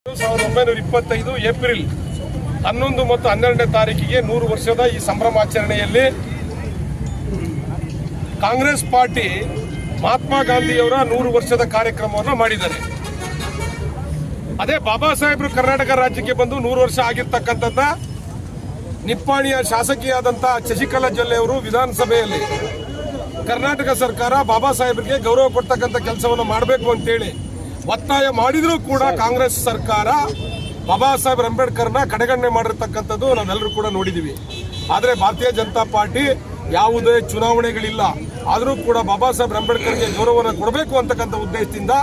1925 April 11 ಮತ್ತು 12ನೇ ತಾರೀಕಿಗೆ 100 ವರ್ಷದ ಈ ಸಂಭ್ರಮಾಚರಣೆಯಲ್ಲಿ ಕಾಂಗ್ರೆಸ್ ಪಾರ್ಟಿ ಮಹಾತ್ಮ ಗಾಂಧಿಯವರ 100 ವರ್ಷದ ಕಾರ್ಯಕ್ರಮವನ್ನು ಮಾಡಿದ್ದಾರೆ. ಅದೇ ಬಾಬಾ ಸಾಹೇಬರು ಕರ್ನಾಟಕ ರಾಜ್ಯಕ್ಕೆ ಬಂದು 100 ವರ್ಷ ಆಗಿರ್ತಕ್ಕಂಥದ್ದ ನಿಪ್ಪಾಣಿಯ ಶಾಸಕಿಯಾದಂಥ ಶಶಿಕಲಾ ಜೊಲ್ಲೆ ಅವರು ವಿಧಾನಸಭೆಯಲ್ಲಿ ಕರ್ನಾಟಕ ಸರ್ಕಾರ ಬಾಬಾ ಸಾಹೇಬರಿಗೆ ಗೌರವ ಕೊಡ್ತಕ್ಕಂಥ ಕೆಲಸವನ್ನು ಮಾಡಬೇಕು ಅಂತೇಳಿ ಒತ್ತಾಯ ಮಾಡಿದ್ರೂ ಕೂಡ ಕಾಂಗ್ರೆಸ್ ಸರ್ಕಾರ ಬಾಬಾ ಸಾಹೇಬ್ ಅಂಬೇಡ್ಕರ್ನ ಕಡೆಗಣನೆ ಮಾಡಿರ್ತಕ್ಕಂಥದ್ದು ನಾವೆಲ್ಲರೂ ಕೂಡ ನೋಡಿದ್ದೀವಿ. ಆದರೆ ಭಾರತೀಯ ಜನತಾ ಪಾರ್ಟಿ ಯಾವುದೇ ಚುನಾವಣೆಗಳಿಲ್ಲ ಆದರೂ ಕೂಡ ಬಾಬಾ ಸಾಹೇಬ್ ಅಂಬೇಡ್ಕರ್ಗೆ ಗೌರವವನ್ನು ಕೊಡಬೇಕು ಅಂತಕ್ಕಂಥ ಉದ್ದೇಶದಿಂದ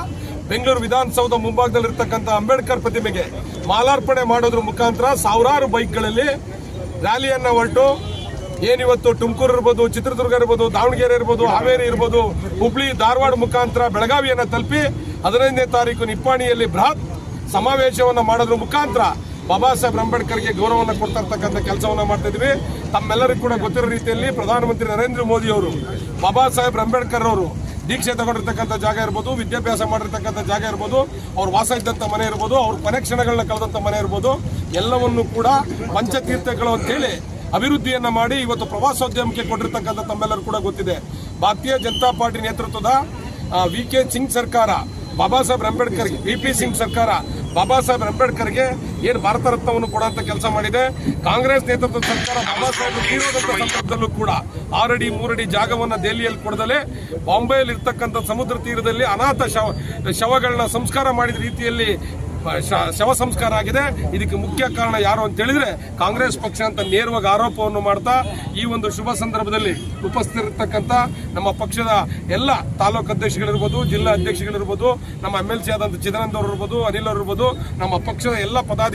ಬೆಂಗಳೂರು ವಿಧಾನಸೌಧ ಮುಂಭಾಗದಲ್ಲಿರ್ತಕ್ಕಂಥ ಅಂಬೇಡ್ಕರ್ ಪ್ರತಿಮೆಗೆ ಮಾಲಾರ್ಪಣೆ ಮಾಡೋದ್ರ ಮುಖಾಂತರ ಸಾವಿರಾರು ಬೈಕ್ಗಳಲ್ಲಿ ರ್ಯಾಲಿಯನ್ನು ಹೊರಟು ಏನಿವತ್ತು ತುಮಕೂರು ಇರ್ಬೋದು, ಚಿತ್ರದುರ್ಗ ಇರ್ಬೋದು, ದಾವಣಗೆರೆ ಇರ್ಬೋದು, ಹಾವೇರಿ ಇರ್ಬೋದು, ಹುಬ್ಳಿ ಧಾರವಾಡ ಮುಖಾಂತರ ಬೆಳಗಾವಿಯನ್ನು ತಲುಪಿ 15ನೇ ತಾರೀಕು ನಿಪ್ಪಾಣಿಯಲ್ಲಿ ಬೃಹತ್ ಸಮಾವೇಶವನ್ನು ಮಾಡೋದ್ರ ಮುಖಾಂತರ ಬಾಬಾ ಸಾಹೇಬ್ ಅಂಬೇಡ್ಕರ್ಗೆ ಗೌರವವನ್ನು ಕೊಡ್ತಾ ಇರ್ತಕ್ಕಂಥ ಕೆಲಸವನ್ನು ಮಾಡ್ತಾ ಇದ್ವಿ. ತಮ್ಮೆಲ್ಲರಿಗೂ ಕೂಡ ಗೊತ್ತಿರೋ ರೀತಿಯಲ್ಲಿ ಪ್ರಧಾನಮಂತ್ರಿ ನರೇಂದ್ರ ಮೋದಿ ಅವರು ಬಾಬಾ ಸಾಹೇಬ್ ಅಂಬೇಡ್ಕರ್ ಅವರು ದೀಕ್ಷೆ ತಗೊಂಡಿರ್ತಕ್ಕಂಥ ಜಾಗ ಇರ್ಬೋದು, ವಿದ್ಯಾಭ್ಯಾಸ ಮಾಡಿರ್ತಕ್ಕಂಥ ಜಾಗ ಇರ್ಬೋದು, ಅವ್ರು ವಾಸ ಇದ್ದಂಥ ಮನೆ ಇರ್ಬೋದು, ಅವ್ರ ಕೊನೆ ಕ್ಷಣಗಳನ್ನ ಕಳೆದಂಥ ಮನೆ ಇರ್ಬೋದು, ಎಲ್ಲವನ್ನು ಕೂಡ ಪಂಚತೀರ್ಥಗಳು ಅಂತೇಳಿ ಅಭಿವೃದ್ಧಿಯನ್ನ ಮಾಡಿ ಇವತ್ತು ಪ್ರವಾಸೋದ್ಯಮಕ್ಕೆ ಕೊಟ್ಟಿರ್ತಕ್ಕಂಥ ತಮ್ಮೆಲ್ಲರೂ ಕೂಡ ಗೊತ್ತಿದೆ. ಭಾರತೀಯ ಜನತಾ ಪಾರ್ಟಿ ನೇತೃತ್ವದ VK ಸಿಂಗ್ ಸರ್ಕಾರ ಬಾಬಾ ಸಾಹೇಬ್ ಅಂಬೇಡ್ಕರ್ಗೆ, VP ಸಿಂಗ್ ಸರ್ಕಾರ ಬಾಬಾ ಸಾಹೇಬ್ ಅಂಬೇಡ್ಕರ್ಗೆ ಏನು ಭಾರತ ರತ್ನವನ್ನು ಕೊಡುವಂತ ಕೆಲಸ ಮಾಡಿದೆ. ಕಾಂಗ್ರೆಸ್ ನೇತೃತ್ವದ ಸರ್ಕಾರ ಬಾಬಾ ಸಾಹೇಬ್ ತೀರೋದಂತ ಸಂದರ್ಭದಲ್ಲೂ ಕೂಡ 6 ಅಡಿ 3 ಅಡಿ ಜಾಗವನ್ನು ದೆಹಲಿಯಲ್ಲಿ ಕೊಡದಲೇ ಬಾಂಬೆಯಲ್ಲಿ ಇರ್ತಕ್ಕಂಥ ಸಮುದ್ರ ತೀರದಲ್ಲಿ ಅನಾಥ ಶವಗಳನ್ನ ಸಂಸ್ಕಾರ ಮಾಡಿದ ರೀತಿಯಲ್ಲಿ ಶವ ಸಂಸ್ಕಾರ ಆಗಿದೆ. ಇದಕ್ಕೆ ಮುಖ್ಯ ಕಾರಣ ಯಾರು ಅಂತ ಹೇಳಿದ್ರೆ ಕಾಂಗ್ರೆಸ್ ಪಕ್ಷ ಅಂತ ನೇರವಾಗಿ ಆರೋಪವನ್ನು ಮಾಡ್ತಾ ಈ ಒಂದು ಶುಭ ಸಂದರ್ಭದಲ್ಲಿ ಉಪಸ್ಥಿತರಿರ್ತಕ್ಕಂಥ ನಮ್ಮ ಪಕ್ಷದ ಎಲ್ಲ ತಾಲೂಕು ಅಧ್ಯಕ್ಷಗಳಿರ್ಬೋದು, ಜಿಲ್ಲಾ ಅಧ್ಯಕ್ಷಗಳಿರ್ಬೋದು, ನಮ್ಮ MLC ಆದಂಥ ಚಿದಾನಂದ ಅವರು ಇರ್ಬೋದು, ಅನಿಲ್ ಅವರು ಇರ್ಬೋದು, ನಮ್ಮ ಪಕ್ಷದ ಎಲ್ಲ ಪದಾಧಿಕಾರಿಗಳು